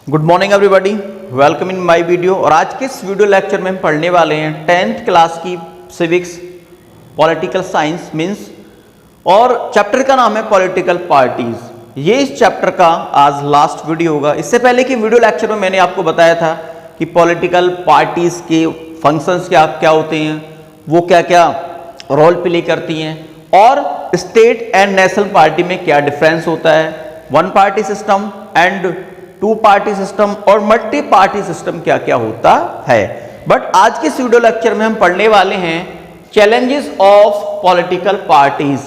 Good morning everybody, welcome in my video. और आज के इस वीडियो लेक्चर में हम पढ़ने वाले हैं 10th क्लास की सिविक्स पॉलिटिकल साइंस मीन्स, और चैप्टर का नाम है पॉलिटिकल पार्टीज। ये इस चैप्टर का आज लास्ट वीडियो होगा। इससे पहले की वीडियो लेक्चर में मैंने आपको बताया था कि पॉलिटिकल पार्टीज के फंक्शंस क्या होते हैं, वो क्या क्या रोल प्ले करती हैं, और स्टेट एंड नेशनल पार्टी में क्या डिफरेंस होता है, one party system and two party system और मल्टी पार्टी सिस्टम क्या क्या होता है। बट आज के इस वीडियो लेक्चर में हम पढ़ने वाले हैं चैलेंजेस ऑफ पॉलिटिकल पार्टीज।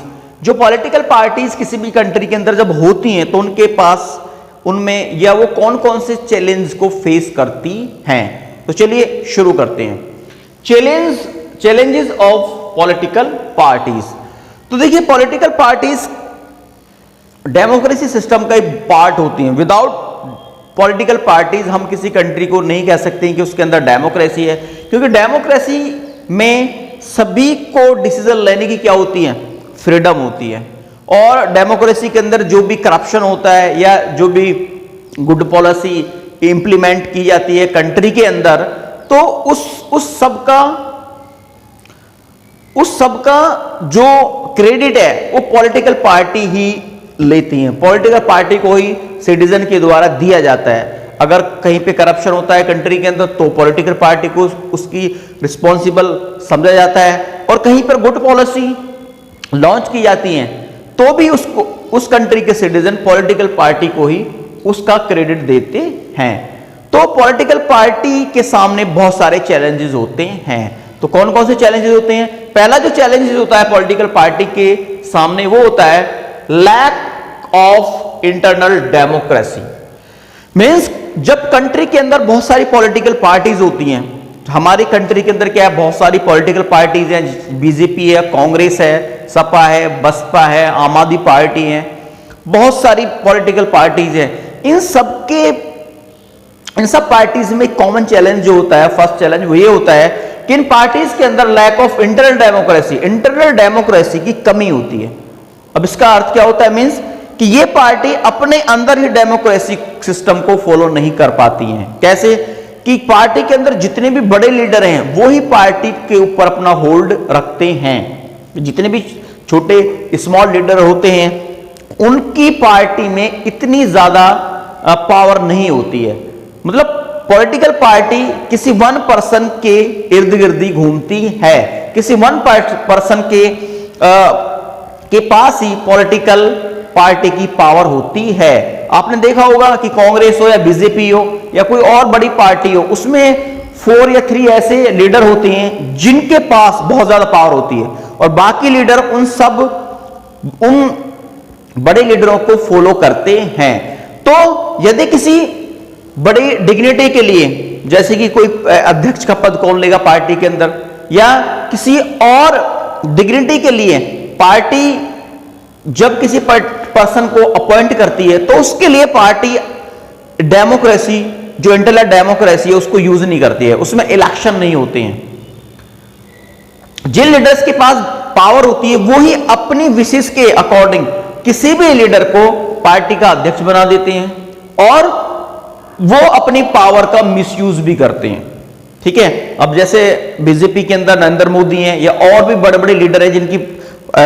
जो पॉलिटिकल पार्टीज किसी भी कंट्री के अंदर जब होती हैं तो उनके पास उनमें या वो कौन कौन से चैलेंज को फेस करती हैं। तो चलिए शुरू करते हैं। Challenges of political parties. तो देखिए, पॉलिटिकल पार्टीज डेमोक्रेसी सिस्टम का एक पार्ट होती हैं। विदाउट पॉलिटिकल पार्टीज हम किसी कंट्री को नहीं कह सकते कि उसके अंदर डेमोक्रेसी है, क्योंकि डेमोक्रेसी में सभी को डिसीजन लेने की क्या होती है, फ्रीडम होती है। और डेमोक्रेसी के अंदर जो भी करप्शन होता है या जो भी गुड पॉलिसी इंप्लीमेंट की जाती है कंट्री के अंदर, तो उस सब का जो क्रेडिट है वो पॉलिटिकल पार्टी ही लेती हैं। पॉलिटिकल पार्टी को ही सिटीजन के द्वारा दिया जाता है। अगर कहीं पे करप्शन होता है कंट्री के अंदर तो पॉलिटिकल पार्टी को उसकी रिस्पॉन्सिबल समझा जाता है, और कहीं पर गुड पॉलिसी लॉन्च की जाती है तो भी उस कंट्री के सिटीजन पॉलिटिकल पार्टी को ही उसका क्रेडिट देते हैं। तो पॉलिटिकल पार्टी के सामने बहुत सारे चैलेंजेस होते हैं। तो कौन कौन से चैलेंजेस होते हैं? पहला जो चैलेंजेस होता है पॉलिटिकल पार्टी के सामने वो होता है lack of internal democracy. Means जब कंट्री के अंदर बहुत सारी पॉलिटिकल पार्टीज होती हैं, हमारी कंट्री के अंदर क्या है, बहुत सारी पॉलिटिकल पार्टीज हैं, बीजेपी है, कांग्रेस है, सपा है, बसपा है, आम आदमी पार्टी है, बहुत सारी पॉलिटिकल पार्टीज हैं। इन सब पार्टीज में कॉमन चैलेंज जो होता है, फर्स्ट चैलेंज वो ये होता है कि इन पार्टीज के अंदर लैक ऑफ इंटरनल डेमोक्रेसी की कमी होती है। अब इसका अर्थ क्या होता है? मींस कि ये पार्टी अपने अंदर ही डेमोक्रेसी सिस्टम को फॉलो नहीं कर पाती हैं। कैसे? कि पार्टी के अंदर जितने भी बड़े लीडर हैं वो ही पार्टी के ऊपर अपना होल्ड रखते हैं। जितने भी छोटे स्मॉल लीडर होते हैं उनकी पार्टी में इतनी ज्यादा पावर नहीं होती है। मतलब पॉलिटिकल पार्टी किसी वन पर्सन के इर्द गिर्द ही घूमती है, किसी वन पर्सन के पास ही पॉलिटिकल पार्टी की पावर होती है। आपने देखा होगा कि कांग्रेस हो या बीजेपी हो या कोई और बड़ी पार्टी हो, उसमें 4 या 3 ऐसे लीडर होते हैं जिनके पास बहुत ज्यादा पावर होती है, और बाकी लीडर उन बड़े लीडरों को फॉलो करते हैं। तो यदि किसी बड़ी डिग्निटी के लिए, जैसे कि कोई अध्यक्ष का पद कौन लेगा पार्टी के अंदर, या किसी और डिग्निटी के लिए पार्टी जब किसी पर्सन को अपॉइंट करती है तो उसके लिए पार्टी डेमोक्रेसी, जो इंटरनल डेमोक्रेसी है, उसको यूज नहीं करती है। उसमें इलेक्शन नहीं होते हैं। जिन लीडर्स के पास पावर होती है वो ही अपनी विशेष के अकॉर्डिंग किसी भी लीडर को पार्टी का अध्यक्ष बना देते हैं, और वो अपनी पावर का मिसयूज भी करते हैं। ठीक है। अब जैसे बीजेपी के अंदर नरेंद्र मोदी हैं या और भी बड़े बड़े लीडर हैं जिनकी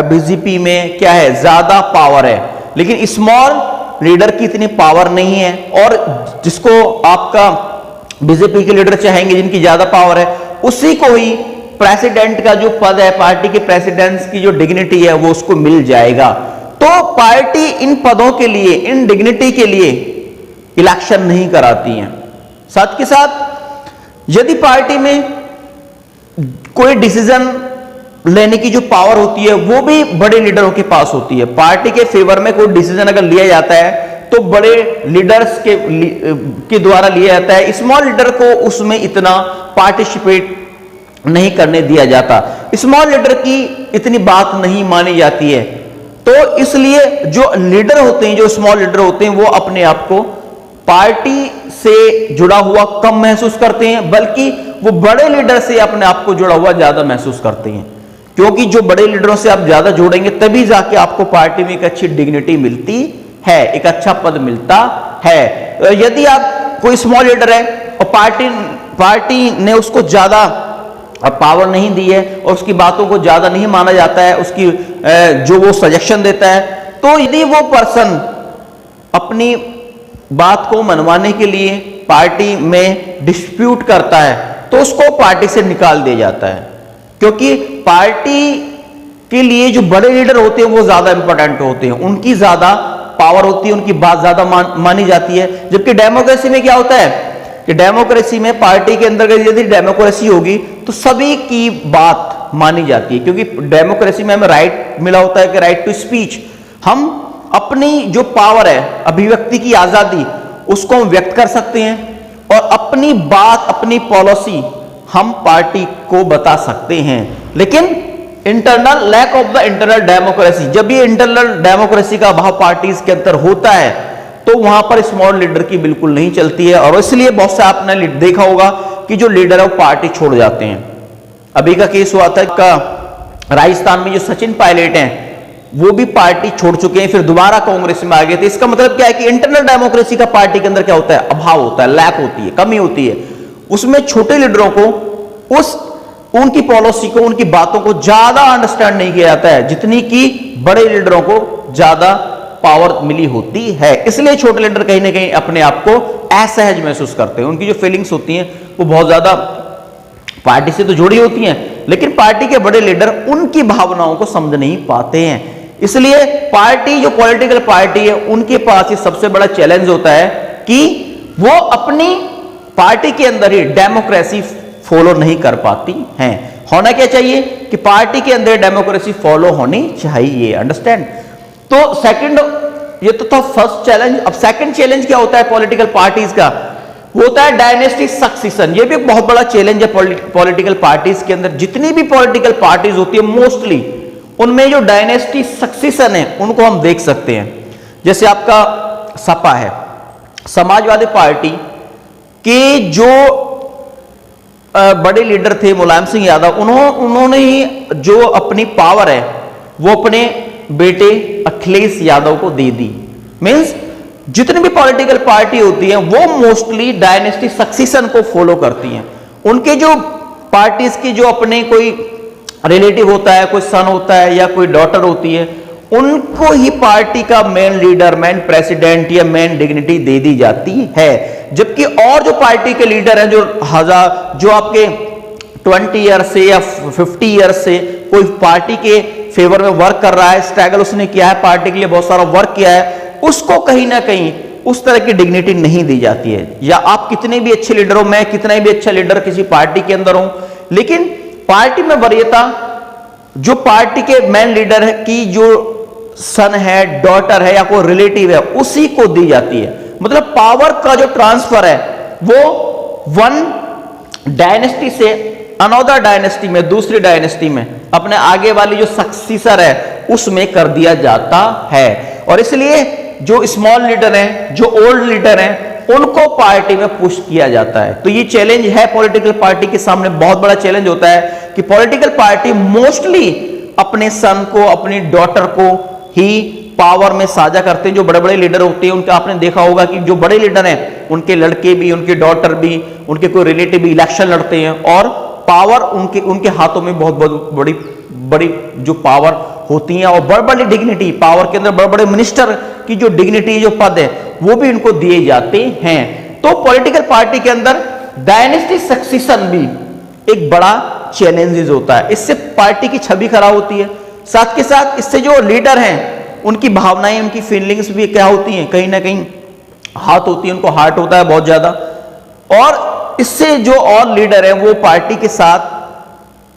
बीजेपी में क्या है, ज्यादा पावर है, लेकिन स्मॉल लीडर की इतनी पावर नहीं है, और जिसको आपका बीजेपी के लीडर चाहेंगे जिनकी ज्यादा पावर है, उसी को ही प्रेसिडेंट का जो पद है, पार्टी के प्रेसिडेंट की जो डिग्निटी है, वो उसको मिल जाएगा। तो पार्टी इन पदों के लिए, इन डिग्निटी के लिए इलेक्शन नहीं कराती है। साथ के साथ यदि पार्टी में कोई डिसीजन लेने की जो पावर होती है वो भी बड़े लीडरों के पास होती है। पार्टी के फेवर में कोई डिसीजन अगर लिया जाता है तो बड़े लीडर्स के द्वारा लिया जाता है, स्मॉल लीडर को उसमें इतना पार्टिसिपेट नहीं करने दिया जाता, स्मॉल लीडर की इतनी बात नहीं मानी जाती है। तो इसलिए जो लीडर होते हैं, जो स्मॉल लीडर होते हैं, वो अपने आप को पार्टी से जुड़ा हुआ कम महसूस करते हैं, बल्कि वो बड़े लीडर से अपने आप को जुड़ा हुआ ज्यादा महसूस करते हैं। क्योंकि जो बड़े लीडरों से आप ज्यादा जोड़ेंगे तभी जाके आपको पार्टी में एक अच्छी डिग्निटी मिलती है, एक अच्छा पद मिलता है। यदि आप कोई स्मॉल लीडर है और पार्टी ने उसको ज्यादा पावर नहीं दी है और उसकी बातों को ज्यादा नहीं माना जाता है, उसकी जो वो सजेशन देता है, तो यदि वो पर्सन अपनी बात को मनवाने के लिए पार्टी में डिस्प्यूट करता है तो उसको पार्टी से निकाल दिया जाता है, क्योंकि पार्टी के लिए जो बड़े लीडर होते हैं वो ज्यादा इंपॉर्टेंट होते हैं, उनकी ज्यादा पावर होती है, उनकी बात ज्यादा मानी जाती है। जबकि डेमोक्रेसी में क्या होता है कि डेमोक्रेसी में पार्टी के अंदर यदि डेमोक्रेसी होगी तो सभी की बात मानी जाती है, क्योंकि डेमोक्रेसी में हमें राइट मिला होता है कि राइट टू स्पीच, हम अपनी जो पावर है अभिव्यक्ति की आजादी उसको हम व्यक्त कर सकते हैं और अपनी बात अपनी पॉलिसी हम पार्टी को बता सकते हैं। लेकिन internal lack of the internal democracy, जब ये इंटरनल डेमोक्रेसी का अभाव पार्टीज के अंदर होता है तो वहां पर स्मॉल लीडर की बिल्कुल नहीं चलती है, और इसलिए बहुत से आपने देखा होगा कि जो लीडर है वो पार्टी छोड़ जाते हैं। अभी का केस हुआ था का राजस्थान में जो सचिन पायलट हैं वो भी पार्टी छोड़ चुके हैं, फिर दोबारा कांग्रेस में आ गए थे। इसका मतलब क्या है कि इंटरनल डेमोक्रेसी का पार्टी के अंदर क्या होता है, अभाव होता है, लैक होती है, कमी होती है। उसमें छोटे लीडरों को उनकी पॉलिसी को, उनकी बातों को ज्यादा अंडरस्टैंड नहीं किया जाता है जितनी कि बड़े लीडरों को ज्यादा पावर मिली होती है। इसलिए छोटे लीडर कहीं ना कहीं अपने आप को असहज महसूस करते हैं, उनकी जो फीलिंग्स होती हैं वो बहुत ज्यादा पार्टी से तो जुड़ी होती हैं, लेकिन पार्टी के बड़े लीडर उनकी भावनाओं को समझ नहीं पाते हैं। इसलिए पार्टी, जो पॉलिटिकल पार्टी है, उनके पास ये सबसे बड़ा चैलेंज होता है कि वो अपनी पार्टी के अंदर ही डेमोक्रेसी फॉलो नहीं कर पाती हैं। होना क्या चाहिए कि पार्टी के अंदर डेमोक्रेसी फॉलो होनी चाहिए, अंडरस्टैंड। तो सेकंड, ये तो था फर्स्ट चैलेंज। अब सेकंड चैलेंज क्या होता है पॉलिटिकल पार्टीज का, वो होता है डायनेस्टी सक्सेशन। ये भी एक बहुत बड़ा चैलेंज है पॉलिटिकल पार्टीज के अंदर। जितनी भी पॉलिटिकल पार्टीज होती है मोस्टली उनमें जो डायनेस्टी सक्सेशन है उनको हम देख सकते हैं। जैसे आपका सपा है, समाजवादी पार्टी के जो बड़े लीडर थे मुलायम सिंह यादव, उन्होंने ही जो अपनी पावर है वो अपने बेटे अखिलेश यादव को दे दी। मींस जितनी भी पॉलिटिकल पार्टी होती है वो मोस्टली डायनेस्टी सक्सेशन को फॉलो करती हैं। उनके जो पार्टीज की जो अपने कोई रिलेटिव होता है, कोई सन होता है या कोई डॉटर होती है, उनको ही पार्टी का मेन लीडर, मेन प्रेसिडेंट या मेन डिग्निटी दे दी जाती है। जबकि और जो पार्टी के लीडर हैं, जो आपके 20 ईयर्स से या 50 ईयर्स से कोई पार्टी के फेवर में वर्क कर रहा है, स्ट्रगल उसने किया है, पार्टी के लिए बहुत सारा वर्क किया है, उसको कहीं ना कहीं उस तरह की डिग्निटी नहीं दी जाती है। या आप कितने भी अच्छे लीडर हो, मैं कितना भी अच्छा लीडर किसी पार्टी के अंदर हूं, लेकिन पार्टी में वरीयता जो पार्टी के मेन लीडर है की जो सन है, डॉटर है या कोई रिलेटिव है, उसी को दी जाती है। मतलब पावर का जो ट्रांसफर है वो वन डायनेस्टी से अनदर डायनेस्टी में, दूसरी डायनेस्टी में, अपने आगे वाली जो सक्सेसर है उसमें कर दिया जाता है। और इसलिए जो स्मॉल लीडर हैं, जो ओल्ड लीडर हैं, उनको पार्टी में पुश किया जाता है। तो ये चैलेंज है पॉलिटिकल पार्टी के सामने, बहुत बड़ा चैलेंज होता है कि पॉलिटिकल पार्टी मोस्टली अपने सन को, अपनी डॉटर को ही पावर में साझा करते हैं। जो बड़े बड़े लीडर होते हैं उनका आपने देखा होगा कि जो बड़े लीडर हैं उनके लड़के भी, उनके डॉटर भी, उनके कोई रिलेटिव भी इलेक्शन लड़ते हैं और पावर उनके हाथों में बहुत बड़ी बड़ी जो पावर होती है और बड़ी बड़ी डिग्निटी, पावर के अंदर बड़े बड़े मिनिस्टर की जो डिग्निटी, जो पद है, वो भी इनको दिए जाते हैं। तो पॉलिटिकल पार्टी के अंदर डायनेस्टी सक्सेशन भी एक बड़ा चैलेंजेस होता है। इससे पार्टी की छवि खराब होती है, साथ के साथ इससे जो लीडर हैं उनकी भावनाएं, उनकी फीलिंग्स भी क्या होती हैं, कहीं ना कहीं हाथ होती है, उनको हार्ट होता है बहुत ज्यादा। और इससे जो और लीडर हैं वो पार्टी के साथ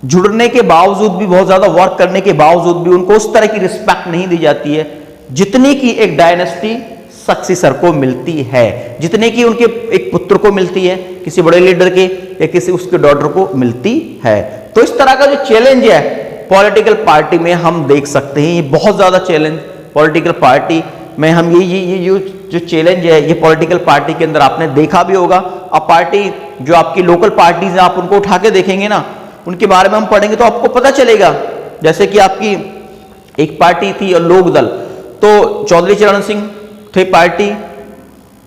जुड़ने के बावजूद भी, बहुत ज्यादा वर्क करने के बावजूद भी, उनको उस तरह की रिस्पेक्ट नहीं दी जाती है जितनी की एक डायनेस्टी सक्सेसर को मिलती है, जितने की उनके एक पुत्र को मिलती है, किसी बड़े लीडर के या किसी उसके डॉटर को मिलती है। तो इस तरह का जो चैलेंज है पॉलिटिकल पार्टी में हम देख सकते हैं, ये बहुत ज्यादा चैलेंज पॉलिटिकल पार्टी में हम ये जो चैलेंज है ये पॉलिटिकल पार्टी के अंदर आपने देखा भी होगा। अब पार्टी जो आपकी लोकल पार्टीज हैं, आप उनको उठा के देखेंगे ना, उनके बारे में हम पढ़ेंगे तो आपको पता चलेगा। जैसे कि आपकी एक पार्टी थी लोक दल, तो चौधरी चरण सिंह थे पार्टी,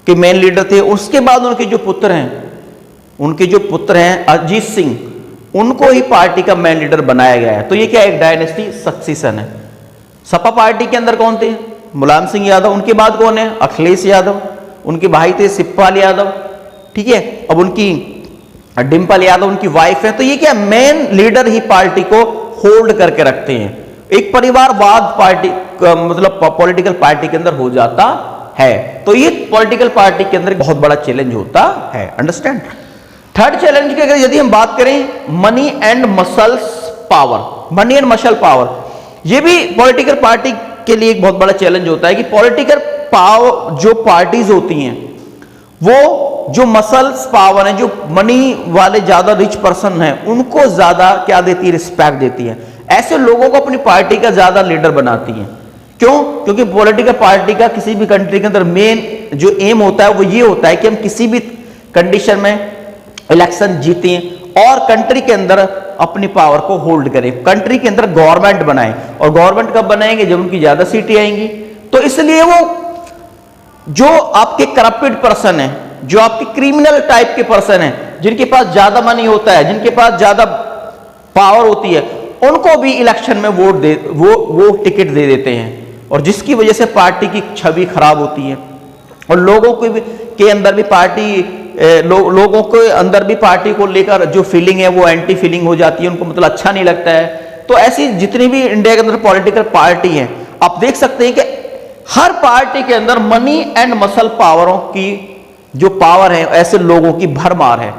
के मेन लीडर थे। उसके बाद उनके जो पुत्र हैं अजीत सिंह, उनको ही पार्टी का मेन लीडर बनाया गया है। तो ये क्या, एक डायनेस्टी सक्सेशन है। सपा पार्टी के अंदर कौन थे? मुलायम सिंह यादव। उनके बाद कौन है? अखिलेश यादव। उनके भाई थे शिवपाल यादव, ठीक है। अब उनकी डिंपल यादव उनकी वाइफ है। तो ये क्या, मेन लीडर ही पार्टी को होल्ड करके रखते हैं। एक परिवारवाद पार्टी मतलब पॉलिटिकल पार्टी के अंदर हो जाता है। तो ये पॉलिटिकल पार्टी के अंदर बहुत बड़ा चैलेंज होता है। अंडरस्टैंड। थर्ड चैलेंज की अगर यदि हम बात करें, money and muscles power. Money and muscle power, ये भी पॉलिटिकल पार्टी के लिए एक बहुत बड़ा चैलेंज होता है कि पॉलिटिकल पावर जो पार्टीज होती हैं, वो जो मसल्स पावर है, जो मनी वाले ज्यादा रिच पर्सन हैं, उनको ज्यादा क्या देती है? रिस्पेक्ट देती है। ऐसे लोगों को अपनी पार्टी का ज्यादा लीडर बनाती है। क्यों? क्योंकि पॉलिटिकल पार्टी का किसी भी कंट्री के अंदर मेन जो एम होता है वो ये होता है कि हम किसी भी कंडीशन में इलेक्शन जीतें और कंट्री के अंदर अपनी पावर को होल्ड करें, कंट्री के अंदर गवर्नमेंट बनाएं। और गवर्नमेंट कब बनाएंगे? जब उनकी ज्यादा सीटें आएंगी। तो इसलिए वो जो आपके करप्टेड पर्सन है, जो आपके क्रिमिनल टाइप के पर्सन है, जिनके पास ज्यादा मनी होता है, जिनके पास ज्यादा पावर होती है, उनको भी इलेक्शन में वो टिकट दे देते हैं। और जिसकी वजह से पार्टी की छवि खराब होती है और लोगों के अंदर भी लोगों के अंदर भी पार्टी को लेकर जो फीलिंग है वो एंटी फीलिंग हो जाती है, उनको मतलब अच्छा नहीं लगता है। तो ऐसी जितनी भी इंडिया के अंदर पॉलिटिकल पार्टी है, आप देख सकते हैं कि हर पार्टी के अंदर मनी एंड मसल पावरों की जो पावर है, ऐसे लोगों की भरमार है।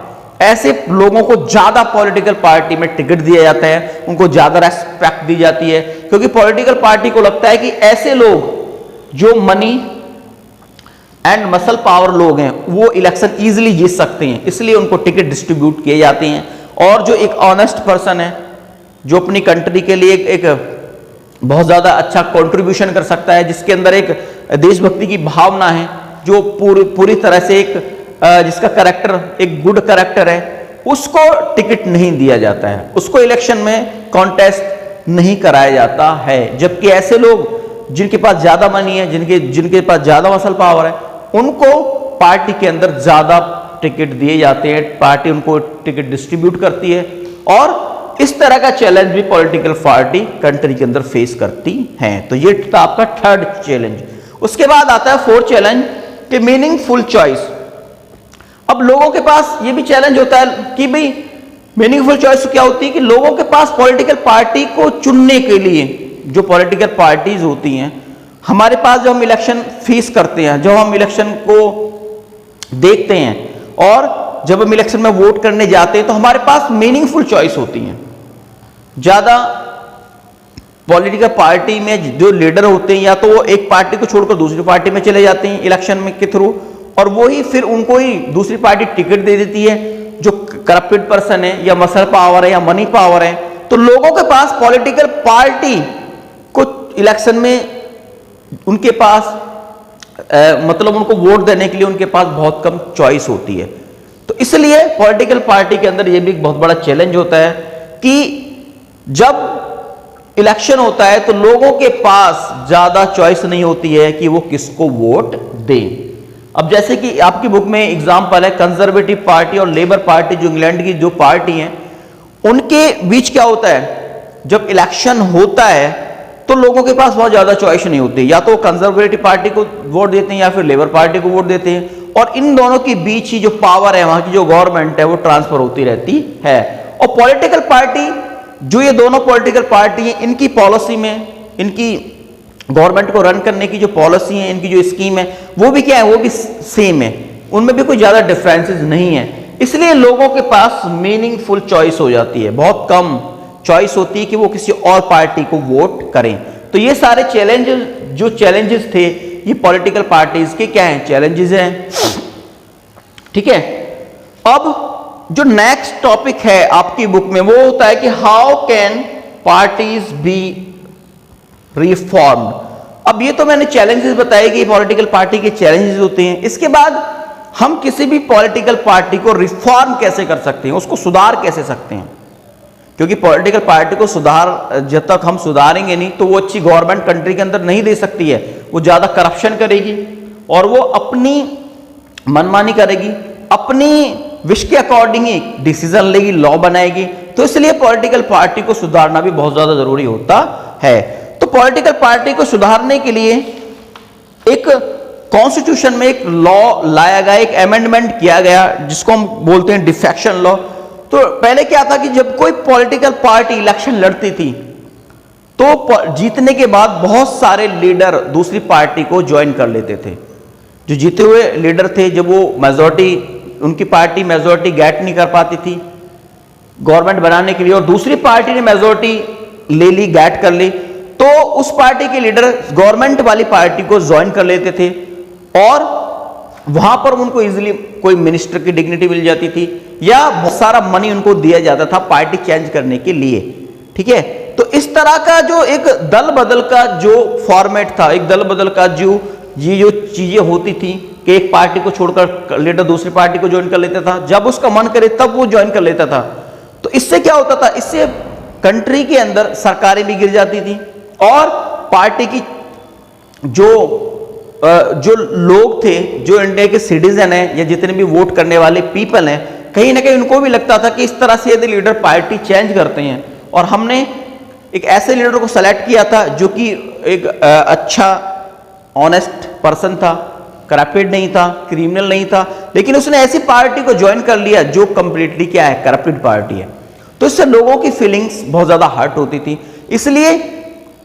ऐसे लोगों को ज्यादा पॉलिटिकल पार्टी में टिकट दिया जाता है, उनको ज्यादा रेस्पेक्ट दी जाती है, क्योंकि पॉलिटिकल पार्टी को लगता है कि ऐसे लोग जो मनी एंड मसल पावर लोग हैं वो इलेक्शन इजीली जीत सकते हैं, इसलिए उनको टिकट डिस्ट्रीब्यूट किए जाते हैं। और जो एक ऑनेस्ट पर्सन है, जो अपनी कंट्री के लिए एक बहुत ज्यादा अच्छा कंट्रीब्यूशन कर सकता है, जिसके अंदर एक देशभक्ति की भावना है, जो पूरी तरह से एक जिसका करैक्टर एक गुड करैक्टर है, उसको टिकट नहीं दिया जाता है, उसको इलेक्शन में कॉन्टेस्ट नहीं कराया जाता है। जबकि ऐसे लोग जिनके पास ज्यादा मनी है, जिनके पास ज्यादा मसल पावर है, उनको पार्टी के अंदर ज्यादा टिकट दिए जाते हैं, पार्टी उनको टिकट डिस्ट्रीब्यूट करती है। और इस तरह का चैलेंज भी पॉलिटिकल पार्टी कंट्री के अंदर फेस करती है। तो ये था आपका थर्ड चैलेंज। उसके बाद आता है फोर्थ चैलेंज कि मीनिंगफुल चॉइस। अब लोगों के पास ये भी चैलेंज होता है कि भाई मीनिंगफुल चॉइस क्या होती है कि लोगों के पास पॉलिटिकल पार्टी को चुनने के लिए, जो पॉलिटिकल पार्टीज होती हैं, हमारे पास जब हम इलेक्शन फेस करते हैं, जब हम इलेक्शन को देखते हैं और जब हम इलेक्शन में वोट करने जाते हैं, तो हमारे पास मीनिंगफुल चॉइस होती हैं। ज्यादा पॉलिटिकल पार्टी में जो लीडर होते हैं, या तो वो एक पार्टी को छोड़कर दूसरी पार्टी में चले जाते हैं इलेक्शन में के थ्रू, और वो ही फिर उनको ही दूसरी पार्टी टिकट दे देती है, जो करप्टेड पर्सन है या मसल पावर है या मनी पावर है। तो लोगों के पास पॉलिटिकल पार्टी को इलेक्शन में उनके पास मतलब उनको वोट देने के लिए उनके पास बहुत कम चॉइस होती है। तो इसलिए पॉलिटिकल पार्टी के अंदर यह भी एक बहुत बड़ा चैलेंज होता है कि जब इलेक्शन होता है तो लोगों के पास ज्यादा चॉइस नहीं होती है कि वो किसको वोट दें। अब जैसे कि आपकी बुक में एग्जांपल है, कंजर्वेटिव पार्टी और लेबर पार्टी, जो इंग्लैंड की जो पार्टी है, उनके बीच क्या होता है, जब इलेक्शन होता है तो लोगों के पास बहुत ज्यादा चॉइस नहीं होती, या तो कंजर्वेटिव पार्टी को वोट देते हैं या फिर लेबर पार्टी को वोट देते हैं, और इन दोनों के बीच ही जो पावर है, वहां की जो गवर्नमेंट है, वो ट्रांसफर होती रहती है। और पॉलिटिकल पार्टी, जो ये दोनों पॉलिटिकल पार्टी है, इनकी पॉलिसी में, इनकी गवर्नमेंट को रन करने की जो पॉलिसी है, इनकी जो स्कीम है, वो भी क्या है, वो भी सेम है, उनमें भी कोई ज्यादा डिफरेंसेस नहीं है। इसलिए लोगों के पास मीनिंगफुल चॉइस हो जाती है, बहुत कम चॉइस होती है कि वो किसी और पार्टी को वोट करें। तो ये सारे चैलेंजेस थे, ये पॉलिटिकल पार्टीज के क्या हैं, चैलेंजेस हैं। ठीक है। अब जो नेक्स्ट टॉपिक है आपकी बुक में, वो होता है कि how can parties B reformed. अब ये तो मैंने चैलेंजेस बताए कि पॉलिटिकल पार्टी के चैलेंजेस होते हैं। इसके बाद हम किसी भी पॉलिटिकल पार्टी को रिफॉर्म कैसे कर सकते हैं, उसको सुधार कैसे सकते हैं, क्योंकि पॉलिटिकल पार्टी को जब तक हम सुधारेंगे नहीं तो वो अच्छी गवर्नमेंट कंट्री के अंदर नहीं दे सकती है, वो ज्यादा करप्शन करेगी और वो अपनी मनमानी करेगी, अपनी विश के अकॉर्डिंग ही डिसीजन लेगी, लॉ बनाएगी। तो इसलिए पॉलिटिकल पार्टी को सुधारना भी बहुत ज्यादा जरूरी होता है। तो पॉलिटिकल पार्टी को सुधारने के लिए एक कॉन्स्टिट्यूशन में एक लॉ लाया गया, एक अमेंडमेंट किया गया जिसको हम बोलते हैं डिफेक्शन लॉ। तो पहले क्या था कि जब कोई पॉलिटिकल पार्टी इलेक्शन लड़ती थी तो जीतने के बाद बहुत सारे लीडर दूसरी पार्टी को ज्वाइन कर लेते थे। जो जीते हुए लीडर थे, जब वो मेजोरिटी, उनकी पार्टी मेजोरिटी गेट नहीं कर पाती थी गवर्नमेंट बनाने के लिए और दूसरी पार्टी ने मेजोरिटी ले ली, गेट कर ली, तो उस पार्टी के लीडर गवर्नमेंट वाली पार्टी को ज्वाइन कर लेते थे और वहां पर उनको इजीली कोई मिनिस्टर की डिग्निटी मिल जाती थी या बहुत सारा मनी उनको दिया जाता था पार्टी चेंज करने के लिए। ठीक है, तो इस तरह का जो एक दल बदल का जो फॉर्मेट था, एक दल बदल का जो ये जो चीजें होती थी कि एक पार्टी को छोड़कर लीडर दूसरी पार्टी को ज्वाइन कर लेता था, जब उसका मन करे तब वो ज्वाइन कर लेता था। तो इससे क्या होता था, इससे कंट्री के अंदर सरकारें भी गिर जाती थी और पार्टी की जो लोग थे, जो इंडिया के सिटीजन हैं या जितने भी वोट करने वाले पीपल हैं, कहीं ना कहीं उनको भी लगता था कि इस तरह से यदि लीडर पार्टी चेंज करते हैं, और हमने एक ऐसे लीडर को सेलेक्ट किया था जो कि एक अच्छा ऑनेस्ट पर्सन था, करप्टेड नहीं था, क्रिमिनल नहीं था, लेकिन उसने ऐसी पार्टी को ज्वाइन कर लिया जो कंप्लीटली क्या है, करप्टेड पार्टी है। तो इससे लोगों की फीलिंग्स बहुत ज्यादा हर्ट होती थी। इसलिए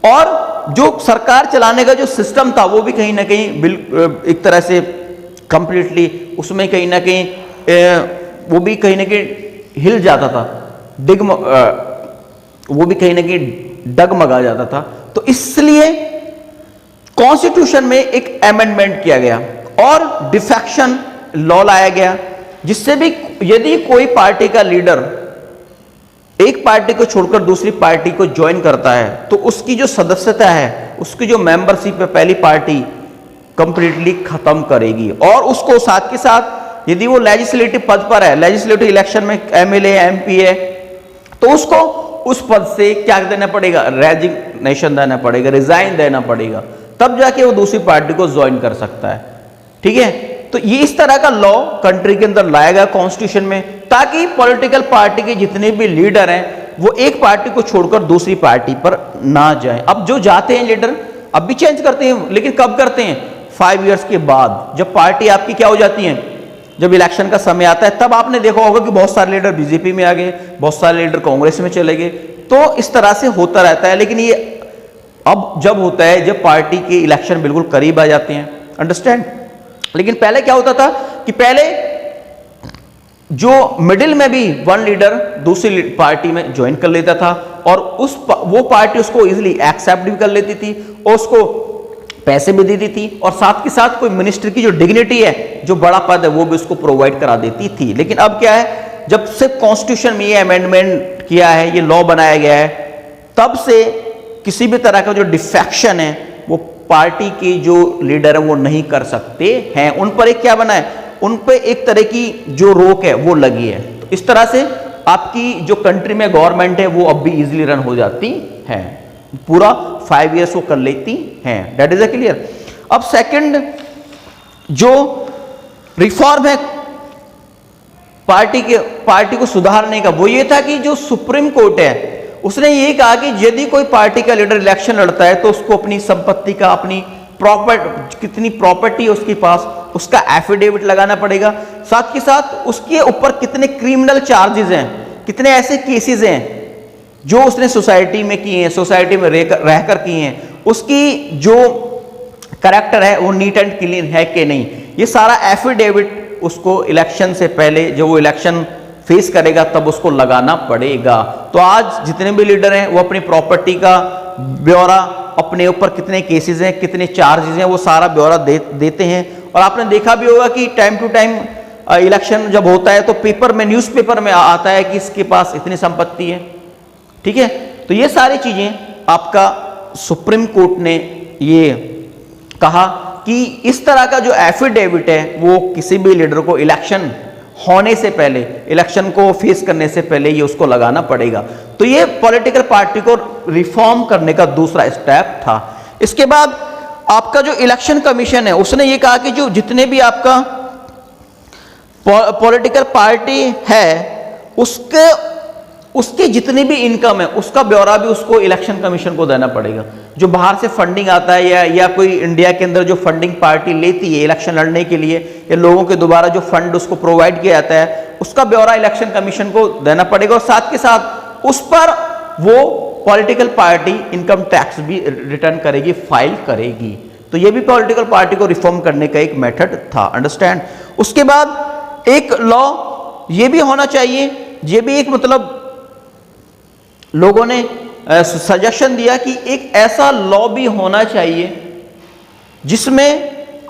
और जो सरकार चलाने का जो सिस्टम था वो भी कहीं ना कहीं एक तरह से कंप्लीटली उसमें कहीं ना कहीं वो भी कहीं ना कहीं हिल जाता था, वो भी कहीं ना कहीं डगमगा जाता था। तो इसलिए कॉन्स्टिट्यूशन में एक अमेंडमेंट किया गया और डिफेक्शन लॉ लाया गया, जिससे भी यदि कोई पार्टी का लीडर एक पार्टी को छोड़कर दूसरी पार्टी को ज्वाइन करता है तो उसकी जो सदस्यता है, उसकी जो मेंबरशिप है, पहली पार्टी कंप्लीटली खत्म करेगी और उसको साथ के साथ यदि वो लेजिस्लेटिव पद पर है, लेजिस्लेटिव इलेक्शन में एमएलए एमपी है, तो उसको उस पद से क्या देना पड़ेगा, रेजिग्नेशन देना पड़ेगा, रिजाइन देना पड़ेगा, तब जाके वो दूसरी पार्टी को ज्वाइन कर सकता है। ठीक है, तो ये इस तरह का लॉ कंट्री के अंदर लाया गया कॉन्स्टिट्यूशन में, ताकि पॉलिटिकल पार्टी के जितने भी लीडर हैं वो एक पार्टी को छोड़कर दूसरी पार्टी पर ना जाएं। अब जो जाते हैं लीडर अब भी चेंज करते हैं, लेकिन कब करते हैं, 5 इयर्स के बाद, जब पार्टी आपकी क्या हो जाती है, जब इलेक्शन का समय आता है। तब आपने देखा होगा कि बहुत सारे लीडर बीजेपी में आ गए, बहुत सारे लीडर कांग्रेस में चले गए। तो इस तरह से होता रहता है, लेकिन ये अब जब होता है जब पार्टी के इलेक्शन बिल्कुल करीब आ जाते हैं, अंडरस्टैंड। लेकिन पहले क्या होता था कि पहले जो मिडिल में भी वन लीडर दूसरी पार्टी में ज्वाइन कर लेता था और वो पार्टी उसको इजीली एक्सेप्ट भी कर लेती थी और उसको पैसे भी देती थी और साथ के साथ कोई मिनिस्टर की जो डिग्निटी है, जो बड़ा पद है, वो भी उसको प्रोवाइड करा देती थी। लेकिन अब क्या है, जब से कॉन्स्टिट्यूशन में ये अमेंडमेंट किया है, ये लॉ बनाया गया है, तब से किसी भी तरह का जो डिफेक्शन है वो पार्टी के जो लीडर है वो नहीं कर सकते हैं। उन पर एक क्या बना है, उन पर एक तरह की जो रोक है वो लगी है। तो इस तरह से आपकी जो कंट्री में गवर्नमेंट है वो अब भी इजीली रन हो जाती है, पूरा 5 इयर्स वो कर लेती हैं। That is a clear. अब सेकंड जो रिफॉर्म है पार्टी को सुधारने का, वो ये था कि जो सुप्रीम कोर्ट है उसने ये कहा कि यदि कोई पार्टी का लीडर इलेक्शन लड़ता है तो उसको अपनी संपत्ति का, अपनी कितनी प्रॉपर्टी है उसके पास, उसका एफिडेविट लगाना पड़ेगा। साथ के साथ उसके ऊपर कितने क्रिमिनल चार्जेस हैं, कितने ऐसे केसेस हैं जो उसने सोसाइटी में किए हैं, सोसाइटी में रहकर किए हैं, उसकी जो कैरेक्टर है वो नीट एंड क्लीन है कि नहीं, ये सारा एफिडेविट उसको इलेक्शन से पहले, जब वो इलेक्शन फेस करेगा तब उसको लगाना पड़ेगा। तो आज जितने भी लीडर हैं वो अपनी प्रॉपर्टी का ब्यौरा, अपने ऊपर कितने केसेस हैं, कितने चार्जेस हैं, वो सारा ब्यौरा देते हैं। और आपने देखा भी होगा कि टाइम टू टाइम इलेक्शन जब होता है तो पेपर में, न्यूज़पेपर में आता है कि इसके पास इतनी संपत्ति है। ठीक है, तो ये सारी चीजें आपका सुप्रीम कोर्ट ने ये कहा कि इस तरह का जो एफिडेविट है वो किसी भी लीडर को इलेक्शन होने से पहले, इलेक्शन को फेस करने से पहले ये उसको लगाना पड़ेगा। तो ये पॉलिटिकल पार्टी को रिफॉर्म करने का दूसरा स्टेप था। इसके बाद आपका जो इलेक्शन कमीशन है उसने ये कहा कि जो जितने भी आपका पॉलिटिकल पार्टी है उसके जितनी भी इनकम है उसका ब्यौरा भी उसको इलेक्शन कमीशन को देना पड़ेगा। जो बाहर से फंडिंग आता है या कोई इंडिया के अंदर जो फंडिंग पार्टी लेती है इलेक्शन लड़ने के लिए, या लोगों के दोबारा जो फंड उसको प्रोवाइड किया जाता है, उसका ब्यौरा इलेक्शन कमीशन को देना पड़ेगा। और साथ के साथ उस पर वो पॉलिटिकल पार्टी इनकम टैक्स भी रिटर्न करेगी, फाइल करेगी। तो ये भी पॉलिटिकल पार्टी को रिफॉर्म करने का एक मेथड था। अंडरस्टैंड। उसके बाद एक लॉ ये भी होना चाहिए, ये भी एक मतलब लोगों ने सजेशन दिया कि एक ऐसा लॉ भी होना चाहिए जिसमें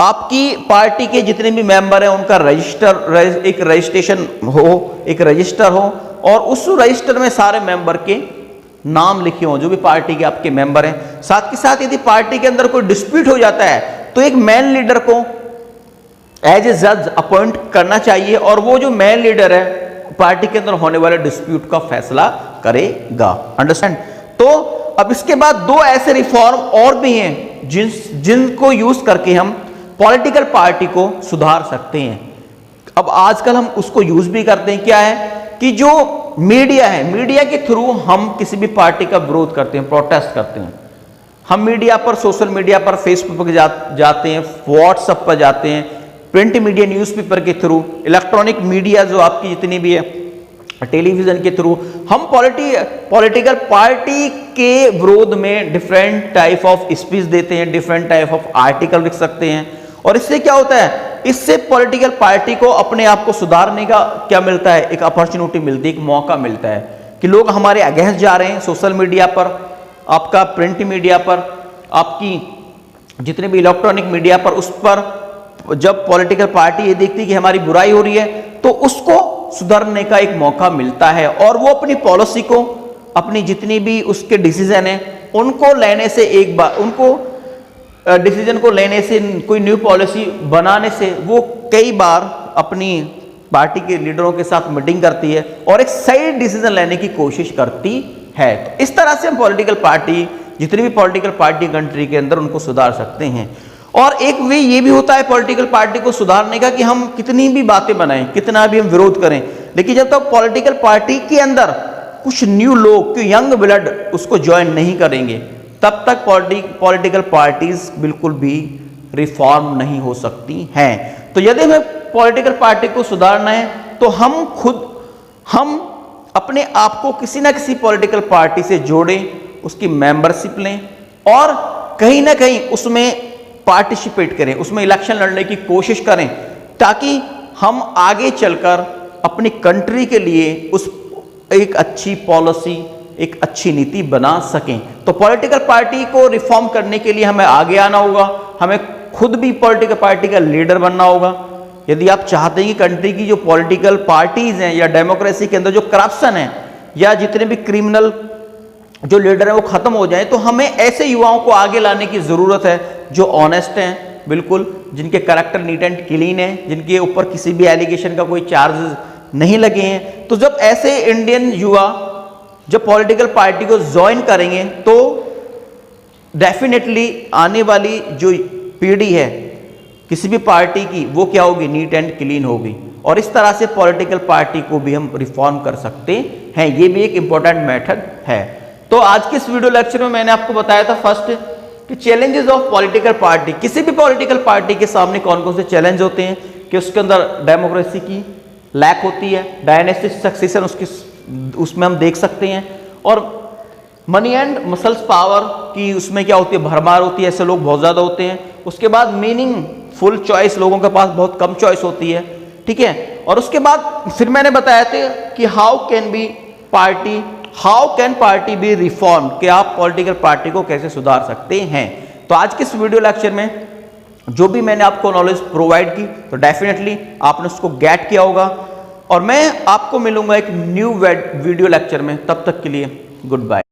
आपकी पार्टी के जितने भी मेंबर हैं उनका एक रजिस्ट्रेशन हो, एक रजिस्टर हो, और उस रजिस्टर में सारे मेंबर के नाम लिखे हों जो भी पार्टी के आपके मेंबर हैं। साथ के साथ यदि पार्टी के अंदर कोई डिस्प्यूट हो जाता है तो एक मैन लीडर को एज ए जज अपॉइंट करना चाहिए, और वो जो मैन लीडर है पार्टी के अंदर होने वाले डिस्प्यूट का फैसला करेगा। अंडरस्टैंड। तो अब इसके बाद दो ऐसे रिफॉर्म और भी हैं जिनको यूज करके हम पॉलिटिकल पार्टी को सुधार सकते हैं। अब आजकल हम उसको यूज भी करते हैं। क्या है कि जो मीडिया है, मीडिया के थ्रू हम किसी भी पार्टी का विरोध करते हैं, प्रोटेस्ट करते हैं। हम मीडिया पर, सोशल मीडिया पर, फेसबुक पर जाते हैं, व्हाट्सएप पर जाते हैं, प्रिंट मीडिया न्यूज़पेपर के थ्रू, इलेक्ट्रॉनिक मीडिया जो आपकी जितनी भी है, टेलीविजन के थ्रू हम पॉलिटिकल पार्टी के विरोध में डिफरेंट टाइप ऑफ स्पीच देते हैं, डिफरेंट टाइप ऑफ आर्टिकल लिख सकते हैं। और इससे क्या होता है, इससे पॉलिटिकल पार्टी को अपने आप को सुधारने का क्या मिलता है, एक अपॉर्चुनिटी मिलती है, एक मौका मिलता है कि लोग हमारे अगेंस्ट जा रहे हैं। सोशल मीडिया पर, आपका प्रिंट मीडिया पर, आपकी जितने भी इलेक्ट्रॉनिक मीडिया पर, उस पर जब पॉलिटिकल पार्टी ये देखती है कि हमारी बुराई हो रही है तो उसको सुधारने का एक मौका मिलता है, और वो अपनी पॉलिसी को, अपनी जितनी भी उसके डिसीजन है उनको लेने से, एक बार उनको डिसीजन को लेने से, कोई न्यू पॉलिसी बनाने से वो कई बार अपनी पार्टी के लीडरों के साथ मीटिंग करती है और एक सही डिसीजन लेने की कोशिश करती है। तो इस तरह से हम पॉलिटिकल पार्टी, जितनी भी पॉलिटिकल पार्टी कंट्री के अंदर, उनको सुधार सकते हैं। और एक वे ये भी होता है पॉलिटिकल पार्टी को सुधारने का कि हम कितनी भी बातें बनाएं, कितना भी हम विरोध करें, लेकिन जब तक पॉलिटिकल पार्टी के अंदर कुछ न्यू लोग, यंग ब्लड उसको ज्वाइन नहीं करेंगे, तब तक पॉलिटिकल पार्टीज बिल्कुल भी रिफॉर्म नहीं हो सकती हैं। तो यदि हमें पॉलिटिकल पार्टी को सुधारना है तो हम अपने आप को किसी ना किसी पॉलिटिकल पार्टी से जोड़ें, उसकी मेंबरशिप लें और कहीं ना कहीं उसमें पार्टिसिपेट करें, उसमें इलेक्शन लड़ने की कोशिश करें, ताकि हम आगे चलकर अपनी कंट्री के लिए एक अच्छी पॉलिसी, एक अच्छी नीति बना सकें। तो पॉलिटिकल पार्टी को रिफॉर्म करने के लिए हमें आगे आना होगा, हमें खुद भी पॉलिटिकल पार्टी का लीडर बनना होगा। यदि आप चाहते हैं कि कंट्री की जो पॉलिटिकल पार्टीज हैं या डेमोक्रेसी के अंदर जो करप्शन है या जितने भी क्रिमिनल जो लीडर हैं वो खत्म हो जाए, तो हमें ऐसे युवाओं को आगे लाने की जरूरत है जो ऑनेस्ट हैं, बिल्कुल, जिनके कैरेक्टर नीट एंड क्लीन है, जिनके ऊपर किसी भी एलिगेशन का कोई चार्जेस नहीं लगे हैं। तो जब ऐसे इंडियन युवा जब पॉलिटिकल पार्टी को ज्वाइन करेंगे तो डेफिनेटली आने वाली जो पीढ़ी है किसी भी पार्टी की, वो क्या होगी, नीट एंड क्लीन होगी। और इस तरह से पॉलिटिकल पार्टी को भी हम रिफॉर्म कर सकते हैं। ये भी एक इंपॉर्टेंट मेथड है। तो आज के इस वीडियो लेक्चर में मैंने आपको बताया था फर्स्ट कि चैलेंजेस ऑफ पॉलिटिकल पार्टी। किसी भी पॉलिटिकल पार्टी के सामने कौन कौन से चैलेंज होते हैं कि उसके अंदर डेमोक्रेसी की लैक होती है, डायनेस्टिक सक्सेशन उसमें हम देख सकते हैं, और मनी एंड मसल्स पावर की उसमें क्या होती है, भरमार होती है, ऐसे लोग बहुत ज़्यादा होते हैं। उसके बाद मीनिंगफुल चॉइस, लोगों के पास बहुत कम चॉइस होती है, ठीक है। और उसके बाद फिर मैंने बताया था कि how can party B reform, कि आप पॉलिटिकल पार्टी को कैसे सुधार सकते हैं। तो आज के इस वीडियो लेक्चर में जो भी मैंने आपको नॉलेज प्रोवाइड की तो डेफिनेटली आपने उसको गेट किया होगा, और मैं आपको मिलूंगा एक न्यू वीडियो लेक्चर में। तब तक के लिए गुड बाय।